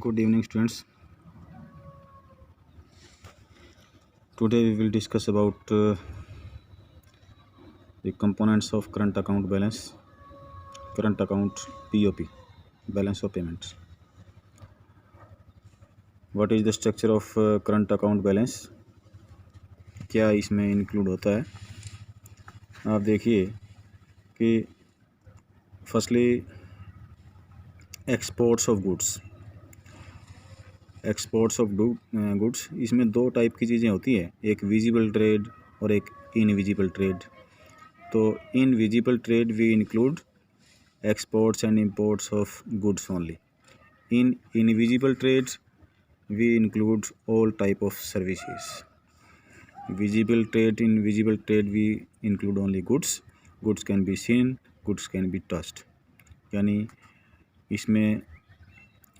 Good evening, students. Today we will discuss about the components of current account balance, current account POP, balance of payments. What is the structure of current account balance? क्या इसमें include होता है? आप देखिए कि firstly exports of goods, इसमें दो type की चीज़ें होती है, एक विजिबल ट्रेड और एक इनविजिबल ट्रेड. तो invisible trade we include exports and imports of goods only. In invisible trades we include all type of services. Visible trade, in visible trade we include only goods can be seen, goods can be touched. यानी इसमें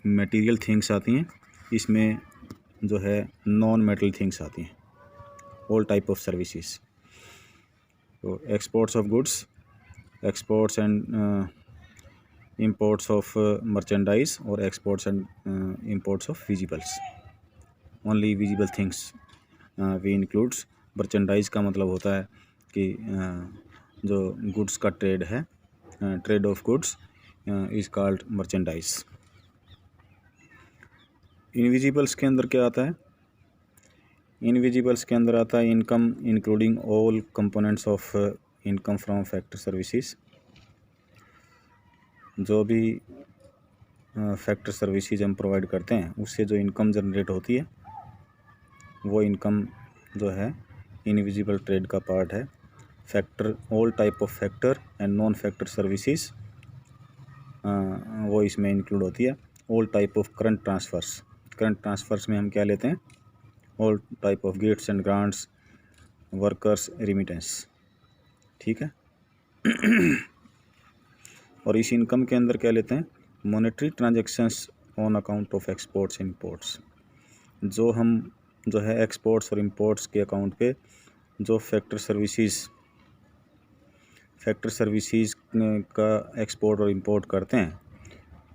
material things आती हैं, इसमें जो है non metal things आती हैं, all type of services. तो exports of goods, exports and imports of merchandise or exports and imports of visibles. Only visible things we includes. merchandise का मतलब होता है कि जो goods का ट्रेड है, trade off goods is called merchandise. Invisibles के अंदर क्या आता है? इनविजिबल्स के अंदर आता है income including all components of income from factor services. जो भी फैक्टर सर्विसेज हम प्रोवाइड करते हैं उससे जो इनकम जनरेट होती है वो इनकम जो है इनविजिबल ट्रेड का पार्ट है. Factor, all type of factor and non factor services वो इसमें इंक्लूड होती है. All type of current transfers में हम क्या लेते हैं? All type of gifts and grants, workers, remittance. ठीक है. और इस इनकम के अंदर क्या लेते हैं? Monetary transactions on account of exports and imports. जो हम जो है एक्सपोर्ट्स और इंपोर्ट्स के अकाउंट पे जो फैक्टर सर्विसेज का एक्सपोर्ट और इंपोर्ट करते हैं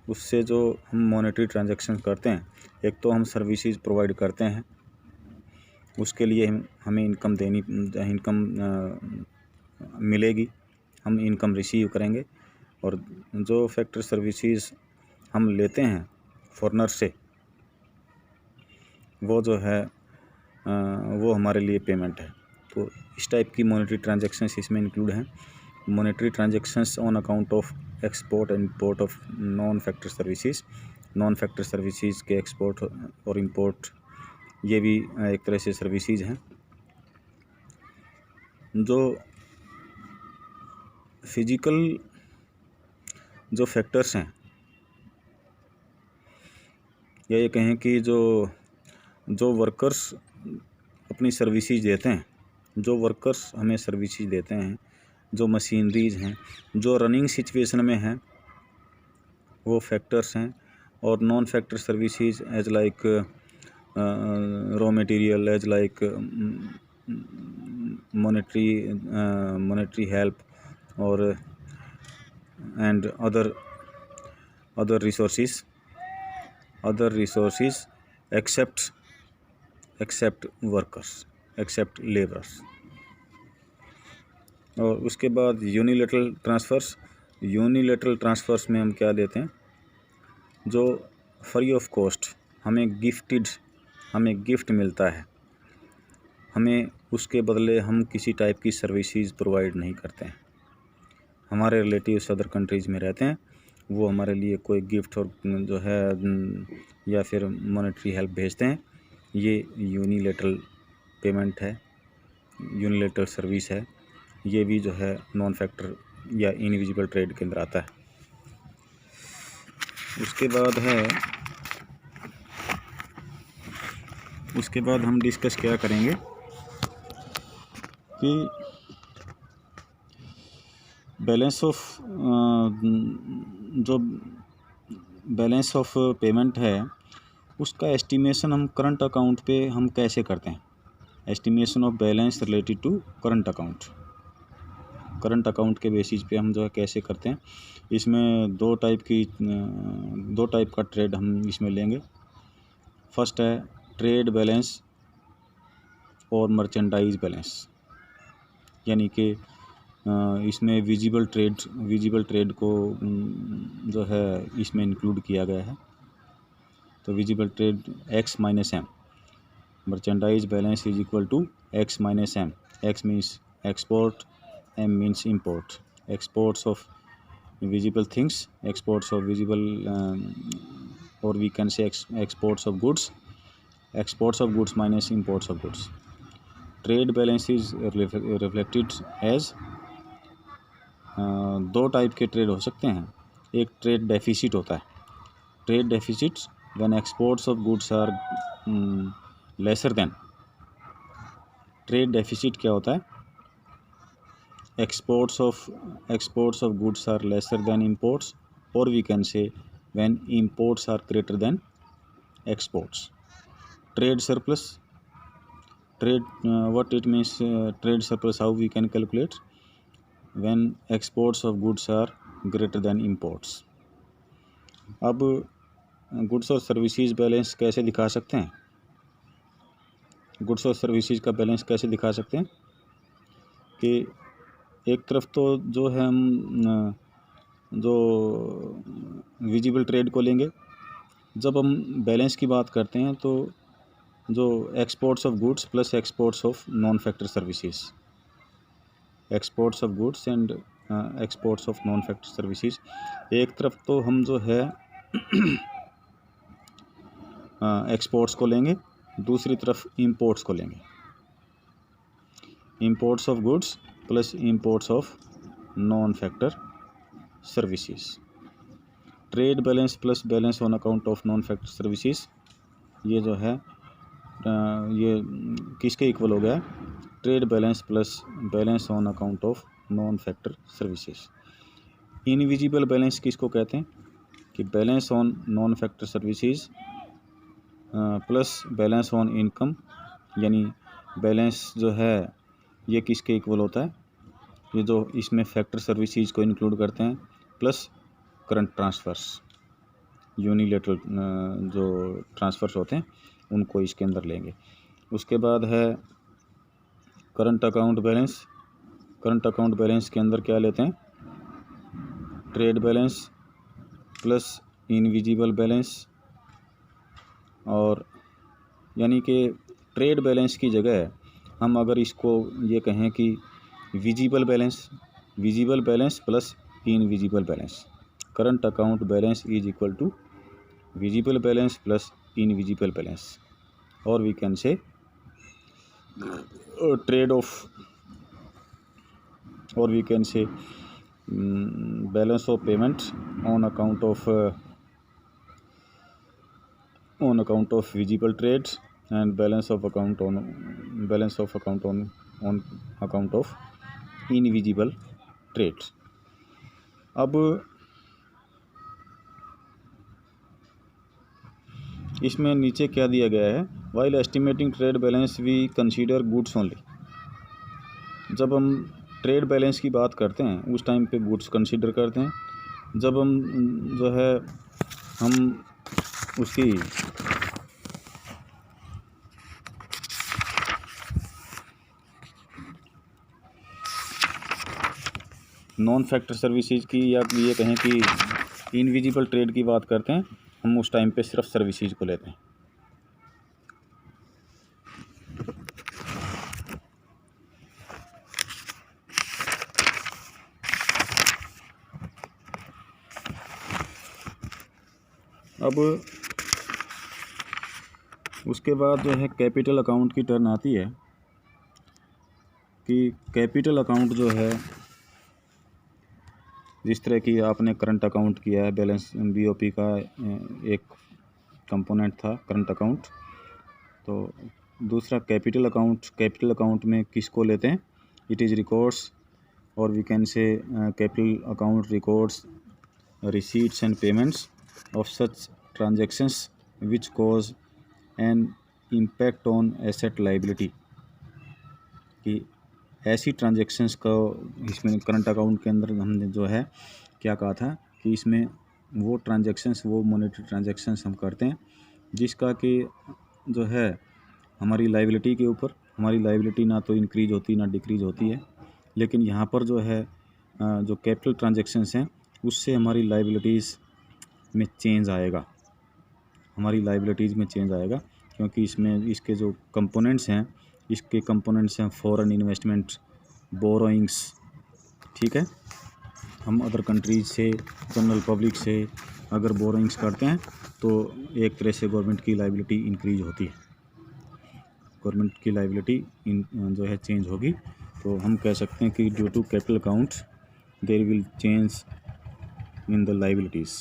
उससे जो हम मॉनेटरी ट्रांजैक्शन करते हैं, एक तो हम सर्विसेज प्रोवाइड करते हैं, उसके लिए हमें इनकम मिलेगी, हम इनकम रिसीव करेंगे. और जो फैक्टर सर्विसेज हम लेते हैं फॉरनर से, वो जो है वो हमारे लिए पेमेंट है. तो इस टाइप की मॉनेटरी ट्रांजैक्शंस इसमें इंक्लूड हैं. Monetary transactions on account of export and import of non factor services के एक्सपोर्ट और इंपोर्ट, ये भी एक तरह से सर्विसेज हैं. जो फिजिकल जो फैक्टर्स हैं, या ये कहें कि जो वर्कर्स अपनी सर्विसेज देते हैं, जो वर्कर्स हमें सर्विसेज देते हैं, जो मशीनरीज हैं, जो रनिंग सिचुएशन में हैं, वो फैक्टर्स हैं. और non factor services as like raw material, as like monetary help और and other resources except workers, except laborers. और उसके बाद यूनिलेटरल ट्रांसफ़र्स में हम क्या देते हैं? जो फ्री ऑफ कॉस्ट हमें गिफ्ट मिलता है, हमें उसके बदले हम किसी टाइप की सर्विसेज प्रोवाइड नहीं करते हैं. हमारे रिलेटिव्स अदर कंट्रीज़ में रहते हैं, वो हमारे लिए कोई गिफ्ट और जो है या फिर मॉनेटरी हेल्प भेजते हैं. ये यूनिलेटरल पेमेंट है, यूनिलेटरल सर्विस है. ये भी जो है नॉन फैक्टर या इनविजिबल ट्रेड के अंदर आता है. उसके बाद हम डिस्कस क्या करेंगे कि बैलेंस ऑफ पेमेंट है, उसका एस्टिमेशन हम करंट अकाउंट पे हम कैसे करते हैं? Estimation of balance related to current account. Current account के बेसिस पे हम जो है कैसे करते हैं। इसमें दो टाइप का ट्रेड हम इसमें लेंगे। फर्स्ट है ट्रेड बैलेंस और मर्चेंडाइज बैलेंस, यानी कि इसमें विजिबल ट्रेड को जो है इसमें इंक्लूड किया गया है। तो visible trade x minus M, merchandise balance is equal to x minus M. x means export, m means import. Exports of visible things, exports of visible or we can say exports of goods minus imports of goods. Trade balance is reflected as दो type के trade हो सकते हैं। एक trade deficit होता है। Trade deficit when exports of goods are lesser than. Trade deficit क्या होता है? exports of goods are lesser than imports, or we can say when imports are greater than exports. Trade surplus, what it means, trade surplus, how we can calculate? When exports of goods are greater than imports. अब goods और services balance कैसे दिखा सकते हैं? Goods और services का balance कैसे दिखा सकते हैं कि एक तरफ तो जो है हम जो विजिबल ट्रेड को लेंगे। जब हम बैलेंस की बात करते हैं तो जो exports of goods plus exports of non factor services, exports of goods and exports of non factor services, एक तरफ तो हम जो है एक्सपोर्ट्स को लेंगे, दूसरी तरफ इंपोर्ट्स को लेंगे। Imports of goods plus imports of non factor services. Trade balance plus balance on account of non factor services, ये जो है ये किसके इक्वल हो गया? Trade balance plus balance on account of non factor services. Invisible balance किसको कहते हैं? कि balance on non factor services plus balance on income, यानी बैलेंस जो है ये किसके इक्वल होता है? ये जो इसमें फैक्टर सर्विसेज को इंक्लूड करते हैं प्लस करंट ट्रांसफ़र्स, यूनिलेटरल जो ट्रांसफ़र्स होते हैं उनको इसके अंदर लेंगे। उसके बाद है current account balance. Current account balance के अंदर क्या लेते हैं? Trade balance plus invisible balance, और यानी कि ट्रेड बैलेंस की जगह हम अगर इसको ये कहें कि visible balance plus invisible balance. Current account balance is equal to visible balance plus invisible balance, और we can say trade off, और we can say balance of payment on account of visible trade and balance of account on account of invisible trades. अब इसमें नीचे क्या दिया गया है? while estimating trade balance we consider goods only. जब हम ट्रेड बैलेंस की बात करते हैं उस टाइम पे गुड्स कंसीडर करते हैं। जब हम जो है हम उसकी नॉन फैक्टर सर्विसेज की, या ये कहें कि इनविजिबल ट्रेड की बात करते हैं, हम उस टाइम पे सिर्फ सर्विसेज को लेते हैं। अब उसके बाद जो है कैपिटल अकाउंट की टर्न आती है कि कैपिटल अकाउंट जो है, जिस तरह की आपने करंट अकाउंट किया है, बैलेंस बीओपी का एक कंपोनेंट था करंट अकाउंट, तो दूसरा कैपिटल अकाउंट में किसको लेते हैं? इट इज़ रिकॉर्ड्स, और we can say capital account records receipts and payments of such transactions which cause an impact on asset liability, कि ऐसी ट्रांजैक्शंस को इसमें करंट अकाउंट के अंदर हमने जो है क्या कहा था कि इसमें वो ट्रांजैक्शंस, वो मॉनेटरी ट्रांजैक्शंस हम करते हैं जिसका कि जो है हमारी लायबिलिटी के ऊपर, हमारी लायबिलिटी ना तो इंक्रीज होती ना डिक्रीज होती है। लेकिन यहाँ पर जो है जो कैपिटल ट्रांजैक्शंस हैं उससे हमारी लायबिलिटीज़ में चेंज आएगा, हमारी लायबिलिटीज़ में चेंज आएगा, क्योंकि इसमें इसके जो कंपोनेंट्स हैं, इसके कंपोनेंट्स हैं फॉरेन इन्वेस्टमेंट, बोरोइंग्स। ठीक है, हम अदर कंट्रीज से, जनरल पब्लिक से अगर बोरोइंग्स करते हैं तो एक तरह से गवर्नमेंट की लायबिलिटी इंक्रीज होती है, गवर्नमेंट की लायबिलिटी जो है चेंज होगी। तो हम कह सकते हैं कि due to capital account there will change in the liabilities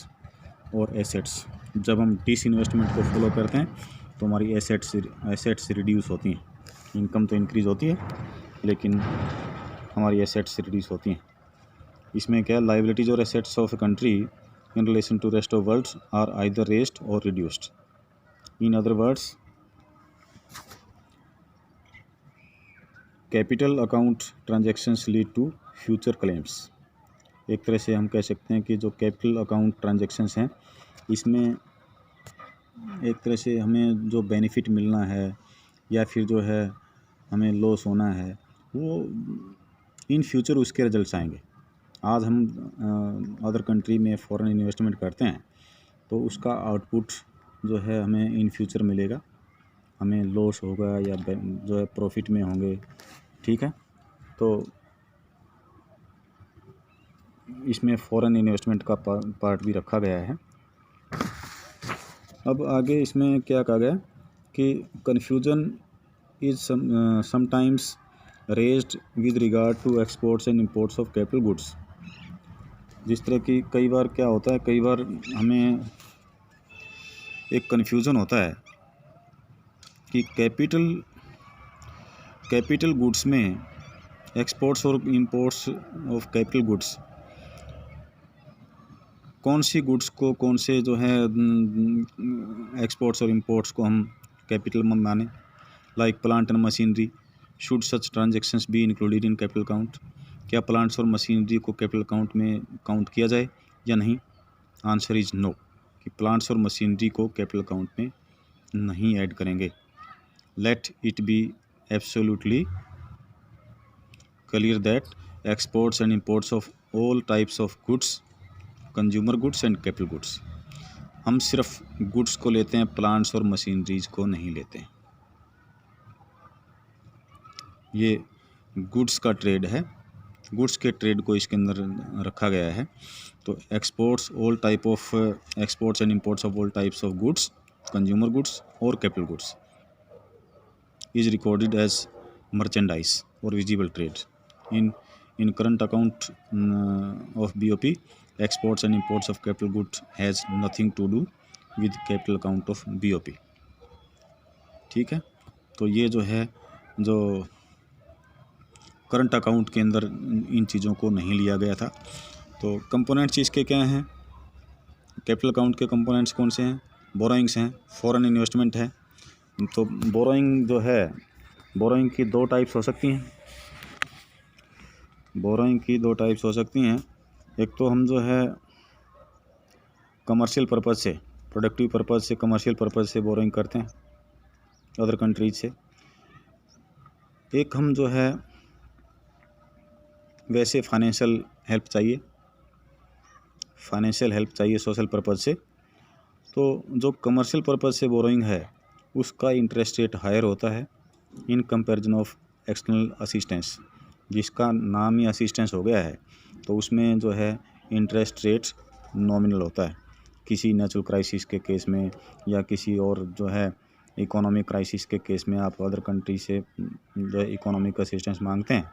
और एसेट्स। जब हम डिस इन्वेस्टमेंट को फॉलो करते हैं तो हमारी एसेट्स रिड्यूस होती हैं। इनकम तो इंक्रीज़ होती है लेकिन हमारी एसेट्स रिड्यूस होती हैं। इसमें क्या, लायबिलिटीज़ और assets of a country in relation to rest of world are either raised और reduced. In other words, capital account transactions lead to future claims. एक तरह से हम कह सकते हैं कि जो कैपिटल अकाउंट ट्रांजैक्शंस हैं इसमें एक तरह से हमें जो बेनिफिट मिलना है या फिर जो है हमें लॉस होना है वो इन फ्यूचर उसके रिजल्ट्स आएंगे। आज हम अदर कंट्री में फॉरेन इन्वेस्टमेंट करते हैं तो उसका आउटपुट जो है हमें इन फ्यूचर मिलेगा, हमें लॉस होगा या जो है प्रॉफिट में होंगे। ठीक है, तो इसमें फॉरेन इन्वेस्टमेंट का पार्ट भी रखा गया है। अब आगे इसमें क्या कहा गया कि confusion is sometimes raised with regard to exports and imports of capital goods. जिस तरह की कई बार क्या होता है, कई बार हमें एक कन्फ्यूज़न होता है कि कैपिटल गुड्स में एक्सपोर्ट्स और इंपोर्ट्स ऑफ कैपिटल गुड्स, कौन सी गुड्स को, कौन से जो है एक्सपोर्ट्स और इंपोर्ट्स को हम कैपिटल में माने। Like plant and machinery, should such transactions be included in capital account. क्या प्लांट्स और मशीनरी को कैपिटल अकाउंट में काउंट किया जाए या नहीं? आंसर इज नो, कि प्लांट्स और मशीनरी को कैपिटल अकाउंट में नहीं ऐड करेंगे। Let it be absolutely clear that exports and imports of all types of goods, consumer goods and capital goods, हम सिर्फ गुड्स को लेते हैं, प्लांट्स और मशीनरीज को नहीं लेते हैं। ये गुड्स का ट्रेड है, गुड्स के ट्रेड को इसके अंदर रखा गया है। तो exports all type of exports and imports of all types of goods, consumer goods और capital goods is recorded as merchandise और visible trade in current account of BOP। Exports and imports of capital goods has nothing to do with capital account of BOP। ठीक है, तो ये जो है जो current account के अंदर इन चीज़ों को नहीं लिया गया था। तो कंपोनेंट्स इसके क्या हैं, कैपिटल अकाउंट के कंपोनेंट्स कौन से हैं? बोरोइंग्स हैं, फॉरेन इन्वेस्टमेंट है। तो बोरोइंग जो है, बोरोइंग की दो टाइप्स हो सकती हैं, बोरोइंग की दो टाइप्स हो सकती हैं। एक तो हम जो है कमर्शियल पर्पज़ से, प्रोडक्टिव पर्पज़ से, कमर्शियल पर्पज़ से बोरोइंग करते हैं अदर कंट्रीज से। एक हम जो है वैसे फाइनेंशियल हेल्प चाहिए, सोशल पर्पज़ से। तो जो कमर्शियल पर्पज़ से बोरोइंग है उसका इंटरेस्ट रेट हायर होता है in comparison of external assistance, जिसका नाम ही असिस्टेंस हो गया है। तो उसमें जो है इंटरेस्ट रेट नॉमिनल होता है। किसी नेचुरल क्राइसिस के केस में या किसी और जो है इकोनॉमिक क्राइसिस के केस में आप अदर कंट्री से जो है इकोनॉमिक असिस्टेंस मांगते हैं,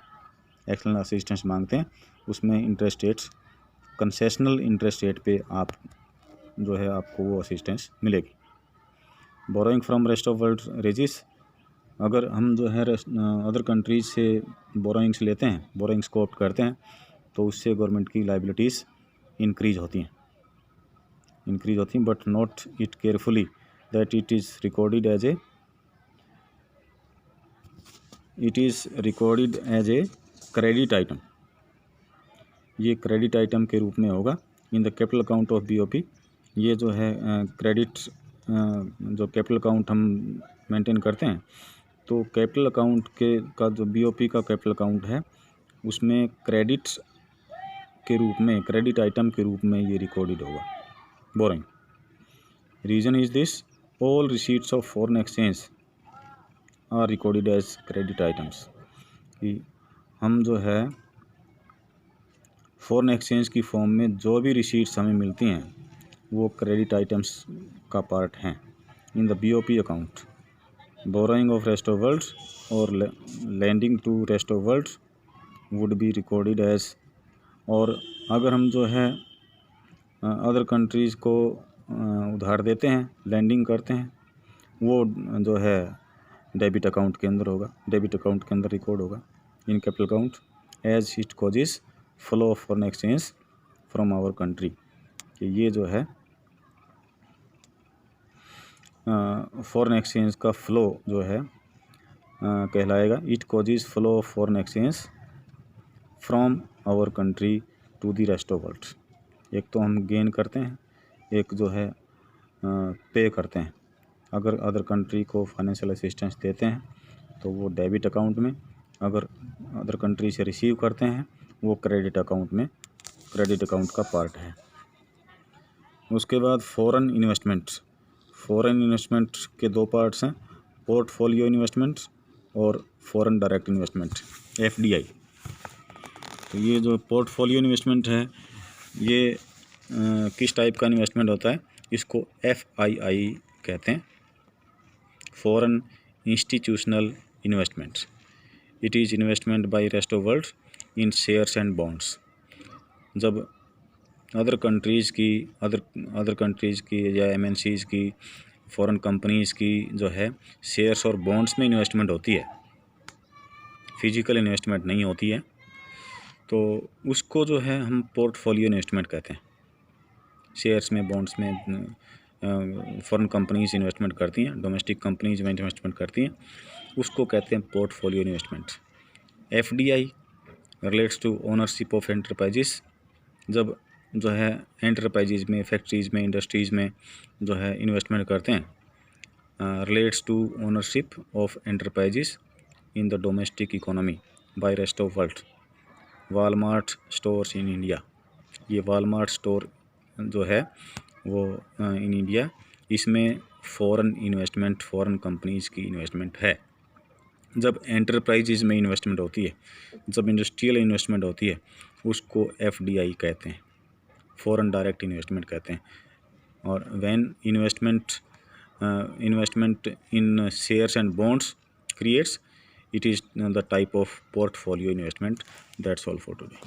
एक्सटर्नल असिस्टेंस मांगते हैं, उसमें interest rates, concessional interest rate पे आप जो है आपको वो असिस्टेंस मिलेगी। Borrowing from rest of world raises, अगर हम जो है अदर कंट्रीज से बोरोइंग्स लेते हैं, बोरोइंग्स को ऑप्ट करते हैं, तो उससे गवर्नमेंट की लायबिलिटीज़ इंक्रीज होती हैं, but note it carefully that it is recorded as a it is recorded as a credit item, ये क्रेडिट आइटम के रूप में होगा in the capital account of BOP. ये जो है क्रेडिट जो कैपिटल अकाउंट हम मेंटेन करते हैं, तो कैपिटल अकाउंट का जो बीओपी का कैपिटल अकाउंट है उसमें क्रेडिट के रूप में, क्रेडिट आइटम के रूप में ये रिकॉर्डेड होगा। Boring reason is this, all receipts of foreign exchange are recorded as credit items. कि हम जो है फॉरेन एक्सचेंज की फॉर्म में जो भी रिसीट्स हमें मिलती हैं वो क्रेडिट आइटम्स का पार्ट हैं in the BOP account. Borrowing of rest of world और lending to rest of world would be recorded as, और अगर हम जो है अदर कंट्रीज़ को उधार देते हैं, लैंडिंग करते हैं, वो जो है डेबिट अकाउंट के अंदर होगा, डेबिट अकाउंट के अंदर रिकॉर्ड होगा in capital account as it causes flow of foreign exchange from our country. कि ये जो है फॉरेन एक्सचेंज का फ़्लो जो है कहलाएगा, it causes flow of foreign exchange from our country to the rest of world. एक तो हम गेन करते हैं, एक जो है पे करते हैं। अगर अदर कंट्री को फाइनेंशियल असिस्टेंस देते हैं तो वो डेबिट अकाउंट में, अगर अदर कंट्री से रिसीव करते हैं वो क्रेडिट अकाउंट में, क्रेडिट अकाउंट का पार्ट है। उसके बाद फॉरेन इन्वेस्टमेंट, फॉरेन इन्वेस्टमेंट के दो पार्ट्स हैं, पोर्टफोलियो इन्वेस्टमेंट और फॉरेन डायरेक्ट इन्वेस्टमेंट, एफडीआई। तो ये जो पोर्टफोलियो इन्वेस्टमेंट है ये किस टाइप का इन्वेस्टमेंट होता है, इसको एफआईआई कहते हैं, foreign institutional investment. It is investment by rest of world in shares and bonds. जब अदर कंट्रीज़ की या एमएनसीज़ की, फॉरेन कंपनीज़ की जो है शेयर्स और बॉन्ड्स में इन्वेस्टमेंट होती है, फिजिकल इन्वेस्टमेंट नहीं होती है, तो उसको जो है हम पोर्टफोलियो इन्वेस्टमेंट कहते हैं। शेयर्स में, बॉन्ड्स में फॉरेन कंपनीज इन्वेस्टमेंट करती हैं, डोमेस्टिक कंपनीज में इन्वेस्टमेंट करती हैं, उसको कहते हैं portfolio investment. FDI relates to ownership of enterprises. जब जो है एंटरप्राइजेज में, फैक्ट्रीज़ में, इंडस्ट्रीज़ में जो है इन्वेस्टमेंट करते हैं, relates to ownership of enterprises in the domestic economy by rest of world. Walmart stores in India, ये वालमार्ट स्टोर जो है वो इन इंडिया, इसमें फॉरेन इन्वेस्टमेंट, फॉरेन कंपनीज़ की इन्वेस्टमेंट है। जब एंटरप्राइजेज में इन्वेस्टमेंट होती है, जब इंडस्ट्रियल इन्वेस्टमेंट होती है, उसको एफडीआई कहते हैं, फॉरेन डायरेक्ट इन्वेस्टमेंट कहते हैं। और when investment in shares and bonds creates, it is the type of portfolio investment. That's all for today.